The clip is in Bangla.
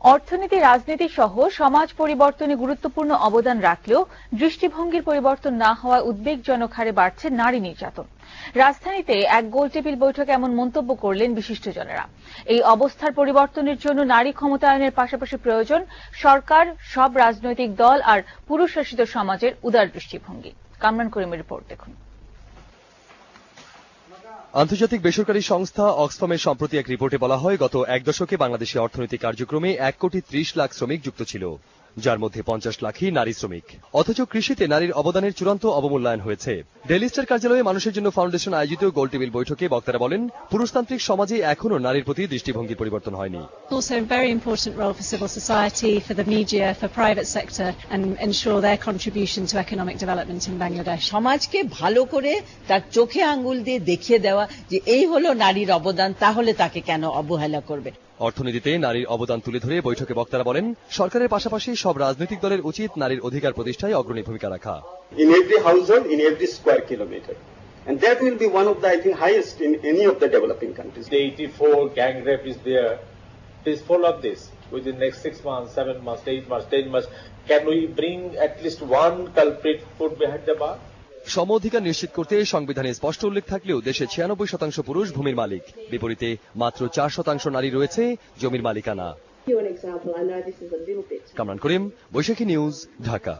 অর্থনীতি, রাজনীতি সহ সমাজ পরিবর্তনে গুরুত্বপূর্ণ অবদান রাখলেও দৃষ্টিভঙ্গির পরিবর্তন না হওয়ায় উদ্বেগজনক হারে বাড়ছে নারী নির্যাতন। রাজধানীতে এক গোলটেবিল বৈঠকে এমন মন্তব্য করলেন বিশিষ্টজনেরা। এই অবস্থার পরিবর্তনের জন্য নারী ক্ষমতায়নের পাশাপাশি প্রয়োজন সরকার, সব রাজনৈতিক দল আর পুরুষ শাসিত সমাজের উদার দৃষ্টিভঙ্গি। কামরান করিমের রিপোর্ট দেখুন। আন্তর্জাতিক বেসরকারি সংস্থা অক্সফামের সম্প্রতি এক রিপোর্টে বলা হয়, গত এক দশকে বাংলাদেশে অর্থনৈতিক কার্যক্রমে 1,30,00,000 শ্রমিক যুক্ত ছিল, যার মধ্যে 50 লাখই নারী শ্রমিক। অথচ কৃষিতে নারীর অবদানের চূড়ান্ত অবমূল্যায়ন হয়েছে। ডেইলি স্টার কার্যালয়ে মানুষের জন্য ফাউন্ডেশন আয়োজিত গোলটেবিল বৈঠকে বক্তারা বলেন, পুরুষতান্ত্রিক সমাজে এখনো নারীর প্রতি দৃষ্টিভঙ্গির পরিবর্তন হয়নি। Also a very important role for civil society, for the media, for private sector and ensure their contribution to economic development in Bangladesh. সমাজকে ভালো করে তার চোখে আঙ্গুল দিয়ে দেখিয়ে দেওয়া যে এই হলো নারীর অবদান, তাহলে তাকে কেন অবহেলা করবে। অর্থনীতিতে নারীর অবদান তুলে ধরে বৈঠকে বক্তারা বলেন, সরকারের পাশাপাশি সব রাজনৈতিক দলের উচিত নারীর অধিকার প্রতিষ্ঠায় অগ্রণী ভূমিকা রাখা। In every household, in every square kilometer. And that will be one of the, I think, highest in any of the developing countries. The 84 gang rape is there. Please follow up this within the next 6 months, 7 months, 8 months, 10 months. Can we bring at least one culprit put behind the bar? সম অধিকার নিশ্চিত করতে সংবিধানে স্পষ্ট উল্লেখ থাকলেও দেশে 96% পুরুষ ভূমির মালিক, বিপরীতে মাত্র 4% নারী রয়েছে জমির মালিকানা। কামরান করিম, বৈশাখী নিউজ, ঢাকা।